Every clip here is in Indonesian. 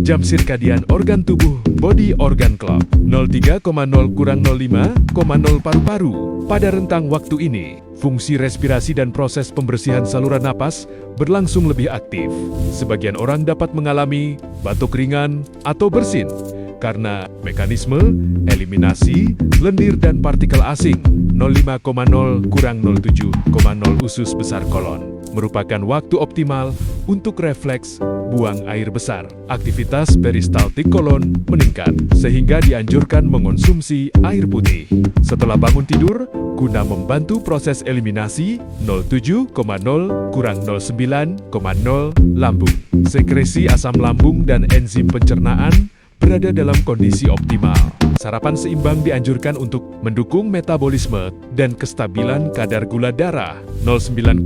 Jam sirkadian organ tubuh body organ clock 03,0 kurang 05,0 paru-paru. Pada rentang waktu ini, fungsi respirasi dan proses pembersihan saluran napas berlangsung lebih aktif. Sebagian orang dapat mengalami batuk ringan atau bersin karena mekanisme eliminasi lendir dan partikel asing 05,0 kurang 07,0 usus besar kolon merupakan waktu optimal untuk refleks buang air besar. Aktivitas peristaltik kolon meningkat sehingga dianjurkan mengonsumsi air putih setelah bangun tidur guna membantu proses eliminasi 07,0 kurang 09,0 lambung. Sekresi asam lambung dan enzim pencernaan berada dalam kondisi optimal. Sarapan seimbang dianjurkan untuk mendukung metabolisme dan kestabilan kadar gula darah 09,0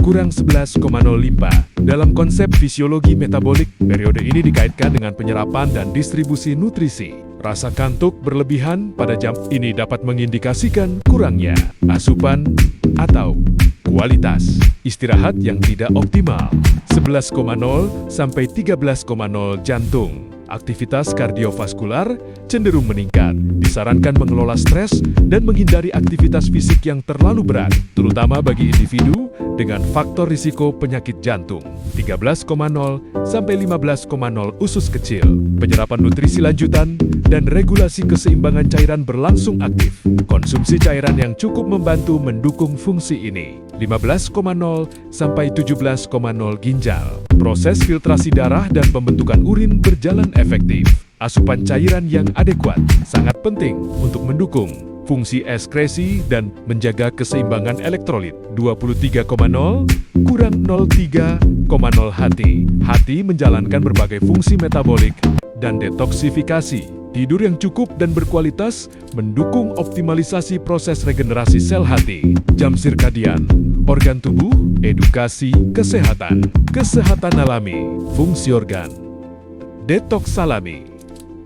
kurang 11,0 limpa. Dalam konsep fisiologi metabolik, periode ini dikaitkan dengan penyerapan dan distribusi nutrisi. Rasa kantuk berlebihan pada jam ini dapat mengindikasikan kurangnya asupan atau kualitas istirahat yang tidak optimal. 11,0 sampai 13,0 jantung. Aktivitas kardiovaskular cenderung meningkat. Disarankan mengelola stres dan menghindari aktivitas fisik yang terlalu berat, terutama bagi individu dengan faktor risiko penyakit jantung. 13,0 sampai 15,0 usus kecil. Penyerapan nutrisi lanjutan dan regulasi keseimbangan cairan berlangsung aktif. Konsumsi cairan yang cukup membantu mendukung fungsi ini. 15,0 sampai 17,0 ginjal. Proses filtrasi darah dan pembentukan urin berjalan efektif. Asupan cairan yang adekuat sangat penting untuk mendukung fungsi ekskresi dan menjaga keseimbangan elektrolit. 23,0 kurang 03,0 hati. Hati menjalankan berbagai fungsi metabolik dan detoksifikasi. Tidur yang cukup dan berkualitas mendukung optimalisasi proses regenerasi sel hati. Jam sirkadian, organ tubuh, edukasi, kesehatan alami, fungsi organ, detoks alami,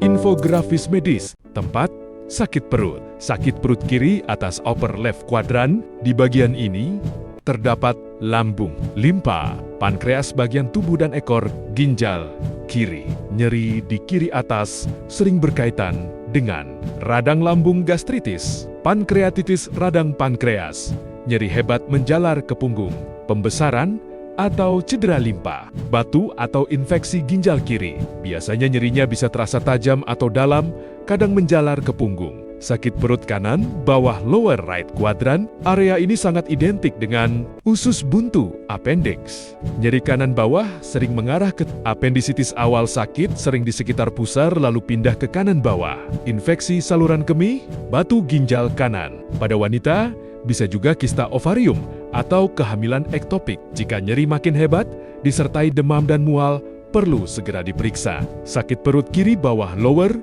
infografis medis, tempat, sakit perut kiri atas upper left quadrant. Di bagian ini terdapat lambung, limpa, pankreas bagian tubuh dan ekor, ginjal kiri. Nyeri di kiri atas sering berkaitan dengan radang lambung gastritis, pankreatitis radang pankreas, nyeri hebat menjalar ke punggung, pembesaran atau cedera limpa, batu atau infeksi ginjal kiri. Biasanya nyerinya bisa terasa tajam atau dalam, kadang menjalar ke punggung. Sakit perut kanan, bawah lower right quadrant, area ini sangat identik dengan usus buntu, appendix. Nyeri kanan bawah sering mengarah ke appendisitis. Awal sakit sering di sekitar pusar lalu pindah ke kanan bawah. Infeksi saluran kemih, batu ginjal kanan. Pada wanita, bisa juga kista ovarium atau kehamilan ektopik. Jika nyeri makin hebat, disertai demam dan mual, perlu segera diperiksa. Sakit perut kiri bawah lower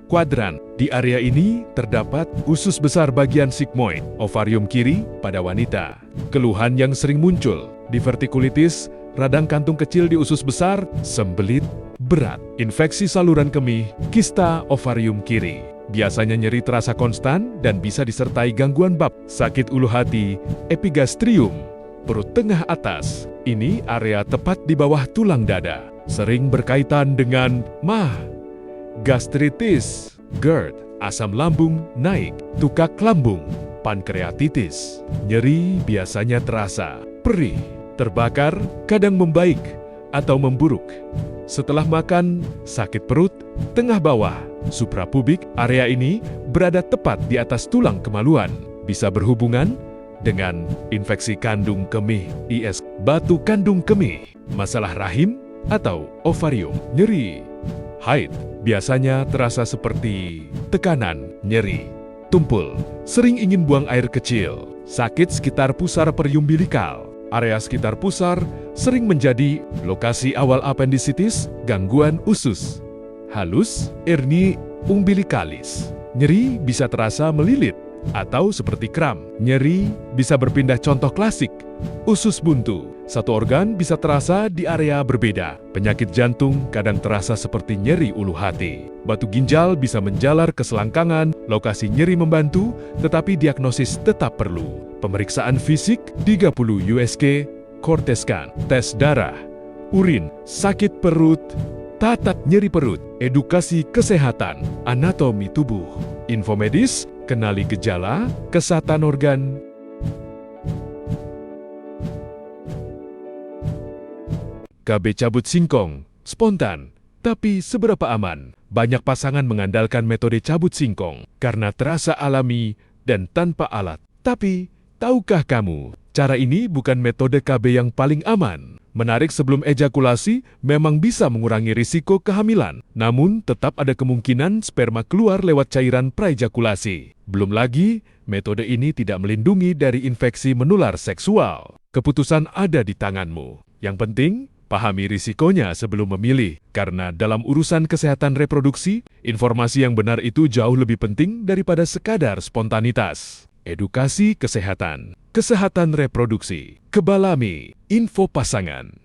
kuadran. Di area ini terdapat usus besar bagian sigmoid, ovarium kiri pada wanita. Keluhan yang sering muncul, divertikulitis, radang kantung kecil di usus besar, sembelit, berat, infeksi saluran kemih, kista ovarium kiri. Biasanya nyeri terasa konstan dan bisa disertai gangguan bab. Sakit ulu hati, epigastrium, perut tengah atas. Ini area tepat di bawah tulang dada. Sering berkaitan dengan gastritis, GERD, asam lambung naik, tukak lambung, pankreatitis. Nyeri biasanya terasa perih, terbakar, kadang membaik atau memburuk. Setelah makan, sakit perut, tengah bawah, suprapubik. Area ini berada tepat di atas tulang kemaluan. Bisa berhubungan dengan infeksi kandung kemih, IS, batu kandung kemih, masalah rahim atau ovarium. Nyeri haid biasanya terasa seperti tekanan, nyeri, tumpul, sering ingin buang air kecil, sakit sekitar pusar periumbilikal. Area sekitar pusar sering menjadi lokasi awal appendisitis, gangguan usus halus, hernia umbilikalis. Nyeri bisa terasa melilit atau seperti kram. Nyeri bisa berpindah. Contoh klasik, usus buntu. Satu organ bisa terasa di area berbeda. Penyakit jantung kadang terasa seperti nyeri ulu hati. Batu ginjal bisa menjalar ke selangkangan, lokasi nyeri membantu, tetapi diagnosis tetap perlu. Pemeriksaan fisik 30 USG, Cortescan, tes darah, urin, sakit perut, tatat nyeri perut, edukasi kesehatan, anatomi tubuh, info medis, kenali gejala, kesehatan organ, KB cabut singkong, spontan, tapi seberapa aman? Banyak pasangan mengandalkan metode cabut singkong karena terasa alami dan tanpa alat. Tapi, tahukah kamu, cara ini bukan metode KB yang paling aman. Menarik sebelum ejakulasi memang bisa mengurangi risiko kehamilan, namun tetap ada kemungkinan sperma keluar lewat cairan praejakulasi. Belum lagi, metode ini tidak melindungi dari infeksi menular seksual. Keputusan ada di tanganmu. Yang penting, pahami risikonya sebelum memilih, karena dalam urusan kesehatan reproduksi, informasi yang benar itu jauh lebih penting daripada sekadar spontanitas. Edukasi kesehatan, kesehatan reproduksi, Kebalami, info pasangan.